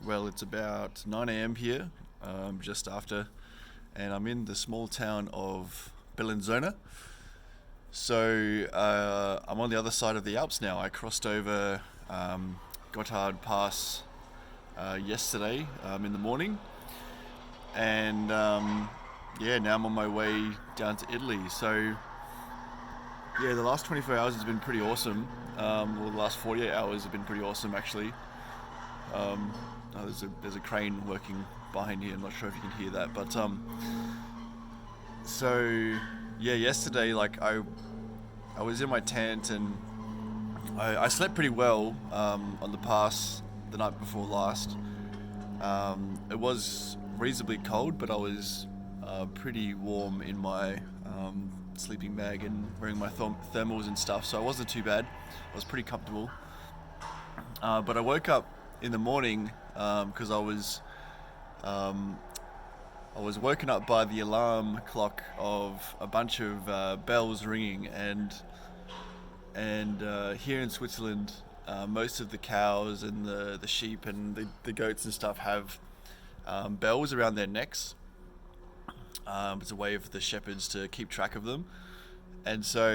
Well, it's about 9 a.m. here, just after, and I'm in the small town of Bellinzona. So I'm on the other side of the Alps now. I crossed over Gotthard Pass yesterday in the morning, and yeah, now I'm on my way down to Italy. So yeah, the last 24 hours has been pretty awesome. Well, the last 48 hours have been pretty awesome actually. There's a crane working behind here. I'm not sure if you can hear that, but so yeah, yesterday I was in my tent and I slept pretty well on the pass the night before last. It was reasonably cold, but I was pretty warm in my sleeping bag and wearing my thermals and stuff, so it wasn't too bad. I was pretty comfortable. But I woke up in the morning because I was woken up by the alarm clock of a bunch of bells ringing, and here in Switzerland, most of the cows and the sheep and the goats and stuff have bells around their necks. It's a way for the shepherds to keep track of them. And so,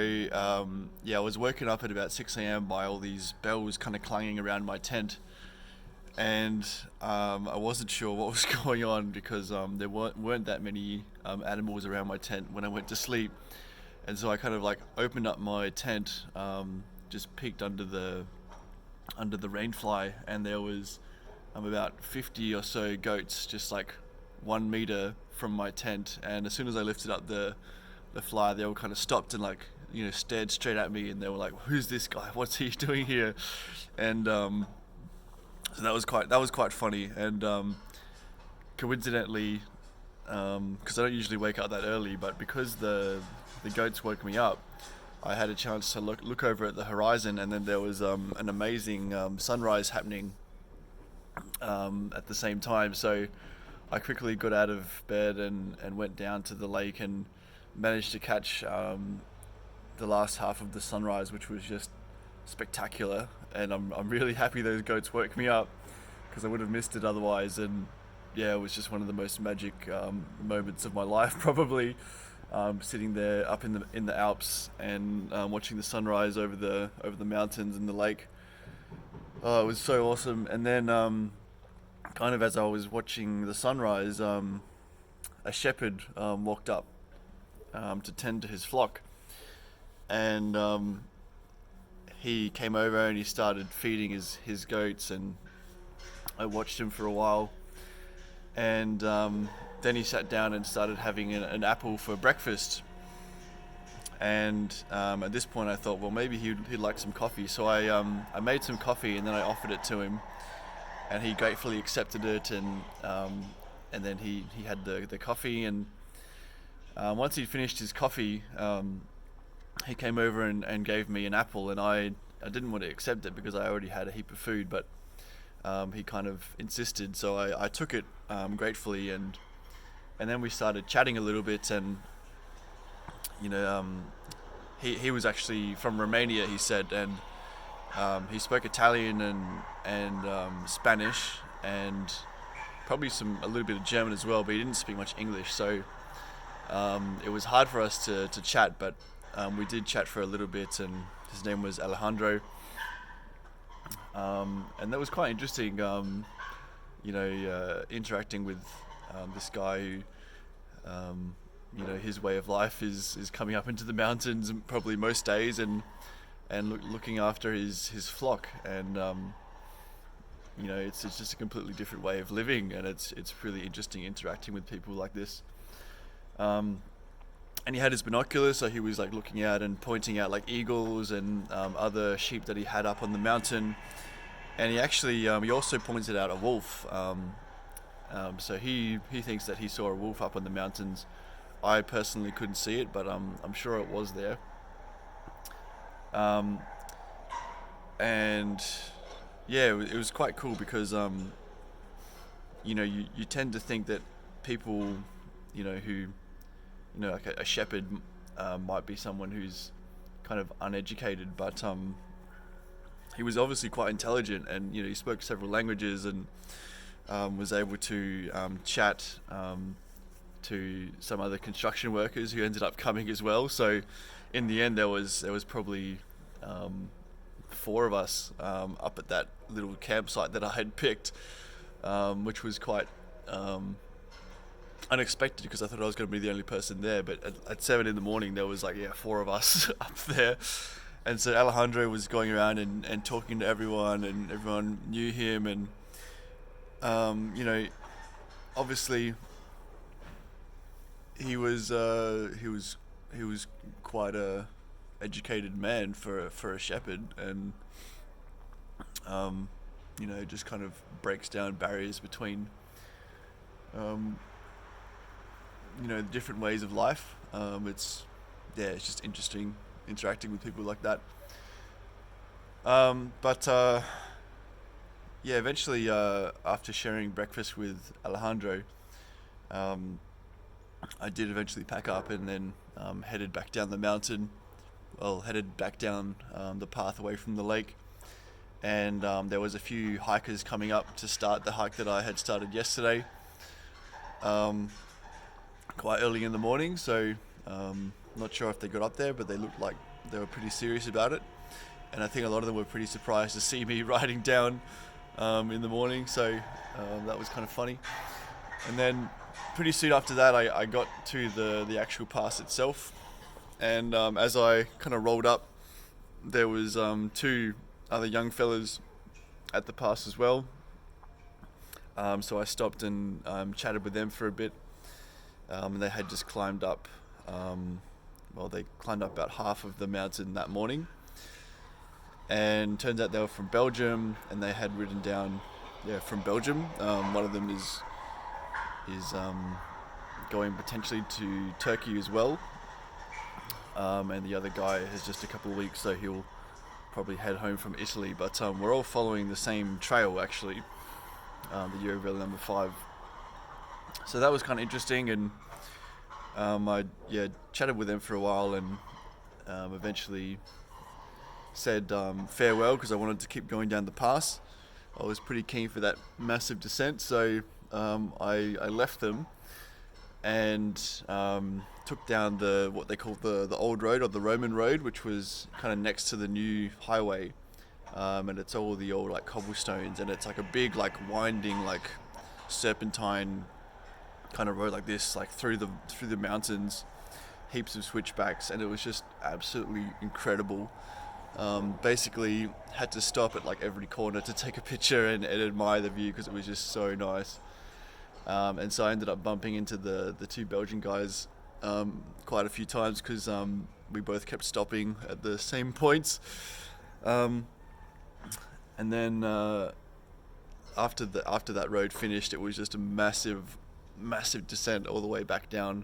yeah, I was woken up at about 6 a.m. by all these bells kind of clanging around my tent. And I wasn't sure what was going on because there weren't that many animals around my tent when I went to sleep. And so I kind of like opened up my tent, just peeked under the rainfly, and there was about 50 or so goats just like 1 meter from my tent. And as soon as I lifted up the fly, they all kind of stopped and stared straight at me, and they were like, "Who's this guy? What's he doing here?" And so that was quite funny. And coincidentally, because I don't usually wake up that early, but because the goats woke me up, I had a chance to look over at the horizon, and then there was an amazing sunrise happening at the same time. So I quickly got out of bed and went down to the lake and managed to catch the last half of the sunrise, which was just spectacular. And I'm really happy those goats woke me up because I would have missed it otherwise. And yeah, it was just one of the most magic moments of my life, probably. Sitting there up in the Alps and watching the sunrise over the mountains and the lake. Oh, it was so awesome. And then kind of as I was watching the sunrise, a shepherd walked up to tend to his flock, and he came over and he started feeding his goats, and I watched him for a while, and then he sat down and started having an apple for breakfast. And at this point I thought, well, maybe he'd like some coffee, so I made some coffee and then I offered it to him, and he gratefully accepted it, and then he had the coffee, and once he'd finished his coffee, he came over and gave me an apple, and I didn't want to accept it because I already had a heap of food, but he kind of insisted, so I took it gratefully, and then we started chatting a little bit. And he was actually from Romania, he said, and he spoke Italian and Spanish, and probably a little bit of German as well, but he didn't speak much English, so it was hard for us to chat, but we did chat for a little bit, and his name was Alejandro, and that was quite interesting, interacting with this guy who, his way of life is coming up into the mountains probably most days, and looking after his flock, and it's just a completely different way of living, and it's really interesting interacting with people like this. And he had his binoculars, so he was like looking out and pointing out like eagles and other sheep that he had up on the mountain. And he actually he also pointed out a wolf. So he thinks that he saw a wolf up on the mountains. I personally couldn't see it, but I'm sure it was there. And yeah, it was quite cool because you tend to think that people who like a shepherd might be someone who's kind of uneducated, but he was obviously quite intelligent, and he spoke several languages, and was able to chat to some other construction workers who ended up coming as well. So in the end, there was probably four of us up at that little campsite that I had picked, which was quite unexpected because I thought I was going to be the only person there. But at 7 in the morning, there was four of us up there. And so Alejandro was going around and talking to everyone, and everyone knew him. And, obviously he was quite a educated man for a shepherd, and just kind of breaks down barriers between different ways of life. It's just interesting interacting with people like that. Eventually, after sharing breakfast with Alejandro, I did eventually pack up and then headed back down the mountain. Well, headed back down the path away from the lake. And there was a few hikers coming up to start the hike that I had started yesterday, quite early in the morning. So not sure if they got up there, but they looked like they were pretty serious about it. And I think a lot of them were pretty surprised to see me riding down in the morning. So that was kind of funny. And then pretty soon after that, I got to the actual pass itself. And as I kind of rolled up, there was two other young fellas at the pass as well. So I stopped and chatted with them for a bit. And they had just climbed up, they climbed up about half of the mountain that morning. And turns out they were from Belgium, and they had ridden down, from Belgium. One of them is going potentially to Turkey as well. And the other guy has just a couple of weeks, so he'll probably head home from Italy. But we're all following the same trail, actually, the Eurorail number 5. So that was kind of interesting, and I chatted with them for a while, and eventually said farewell because I wanted to keep going down the pass. I was pretty keen for that massive descent, so I left them and took down what they call the old road, or the Roman road, which was kind of next to the new highway, and it's all the old cobblestones, and it's like a big winding serpentine kind of road like this, through the mountains, heaps of switchbacks, and it was just absolutely incredible. Basically had to stop at every corner to take a picture and admire the view because it was just so nice. And so I ended up bumping into the two Belgian guys quite a few times because we both kept stopping at the same points. And then after that road finished, it was just a massive descent all the way back down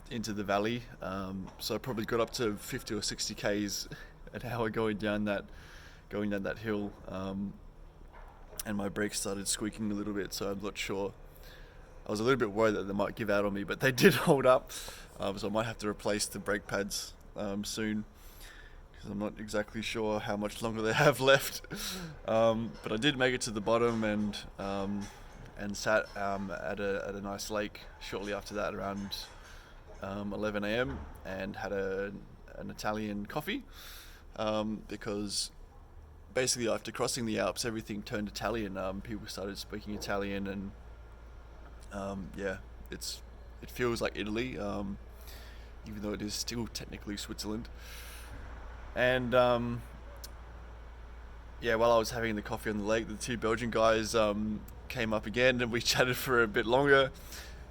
into the valley. So I probably got up to 50 or 60 k's an hour going down that hill, and my brakes started squeaking a little bit, so I'm not sure. I was a little bit worried that they might give out on me, but they did hold up, so I might have to replace the brake pads soon, because I'm not exactly sure how much longer they have left. But I did make it to the bottom, and sat at a nice lake shortly after that, around 11 a.m, and had an Italian coffee, because basically after crossing the Alps, everything turned Italian. People started speaking Italian, and it feels like Italy, even though it is still technically Switzerland. And while I was having the coffee on the lake, the two Belgian guys came up again, and we chatted for a bit longer,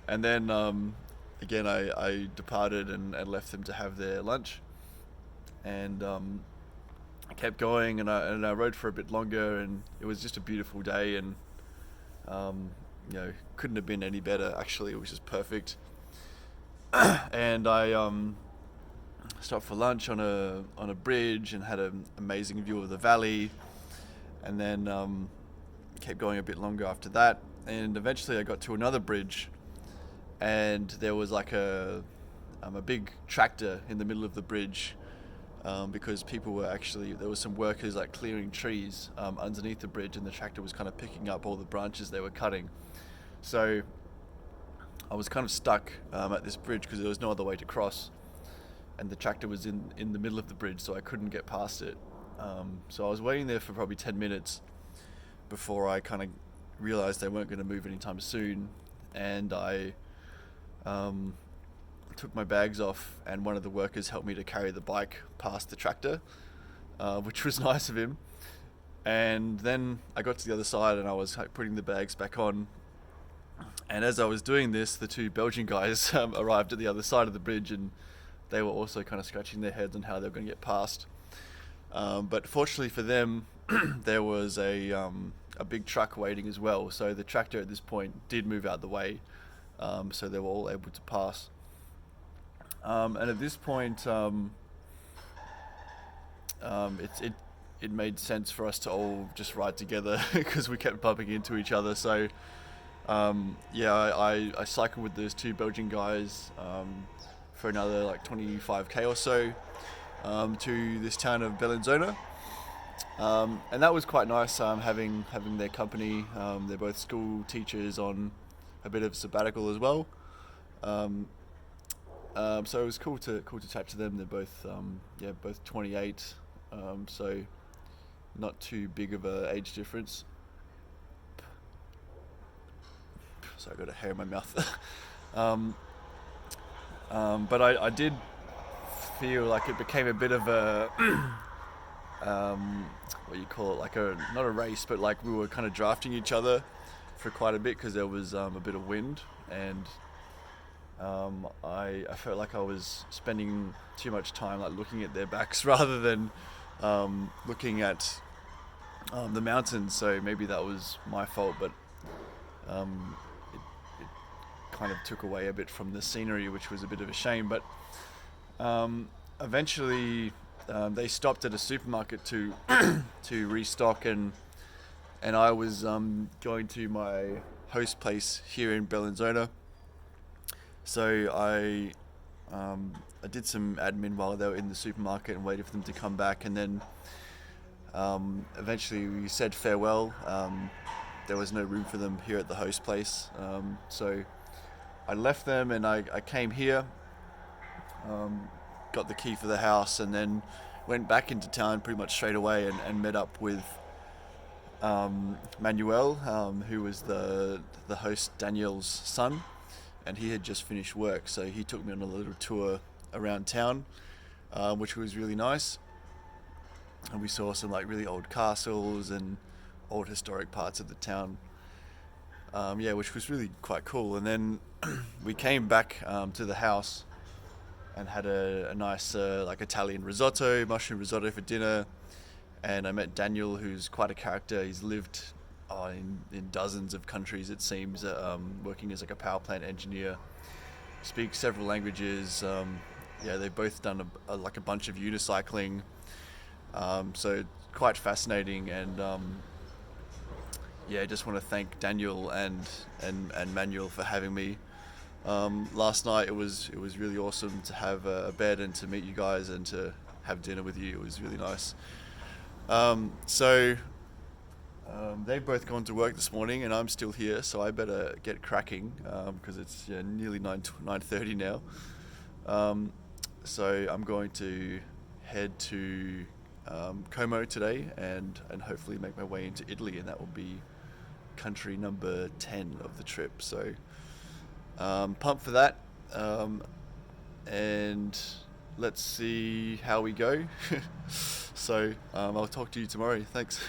and then again I departed and left them to have their lunch, and I kept going, and I rode for a bit longer, and it was just a beautiful day, and couldn't have been any better. Actually, it was just perfect. And I stopped for lunch on a bridge and had an amazing view of the valley, and then kept going a bit longer after that, and eventually I got to another bridge, and there was a big tractor in the middle of the bridge, because people were actually, there was some workers like clearing trees underneath the bridge, and the tractor was kind of picking up all the branches they were cutting. So I was kind of stuck at this bridge because there was no other way to cross, and the tractor was in the middle of the bridge, so I couldn't get past it. So I was waiting there for probably 10 minutes before I kind of realized they weren't going to move anytime soon, and I took my bags off, and one of the workers helped me to carry the bike past the tractor, which was nice of him. And then I got to the other side, and I was putting the bags back on, and as I was doing this, the two Belgian guys arrived at the other side of the bridge, and they were also kind of scratching their heads on how they were going to get past. But fortunately for them, there was a big truck waiting as well, so the tractor at this point did move out the way, so they were all able to pass. And at this point, it made sense for us to all just ride together because we kept bumping into each other. So I cycled with those two Belgian guys for another like 25k or so to this town of Bellinzona. And that was quite nice, having their company. They're both school teachers on a bit of sabbatical as well. So it was cool to chat to them. They're both both 28, so not too big of a age difference. So I got a hair in my mouth. But I did feel like it became a bit of a what you call it, like not a race, but like we were kind of drafting each other for quite a bit because there was a bit of wind, and I felt like I was spending too much time like looking at their backs rather than looking at the mountains. So maybe that was my fault, but it kind of took away a bit from the scenery, which was a bit of a shame. But eventually they stopped at a supermarket to to restock, and I was going to my host place here in Bellinzona. So I did some admin while they were in the supermarket and waited for them to come back, and then eventually we said farewell. There was no room for them here at the host place, so I left them and I came here, got the key for the house, and then went back into town pretty much straight away and met up with Manuel, who was the host Daniel's son, and he had just finished work, so he took me on a little tour around town, which was really nice. And we saw some like really old castles and old historic parts of the town, which was really quite cool. And then we came back to the house and had a nice like Italian risotto, mushroom risotto for dinner. And I met Daniel, who's quite a character. He's lived in dozens of countries, it seems, working as like a power plant engineer. Speaks several languages. They've both done a bunch of unicycling. So quite fascinating, and I just want to thank Daniel and Manuel for having me. Last night it was really awesome to have a bed and to meet you guys and to have dinner with you. It was really nice. They've both gone to work this morning, and I'm still here, so I better get cracking because it's nearly 9:30 now. So I'm going to head to Como today and hopefully make my way into Italy, and that will be country number 10 of the trip. So pumped for that, and let's see how we go. So I'll talk to you tomorrow. Thanks.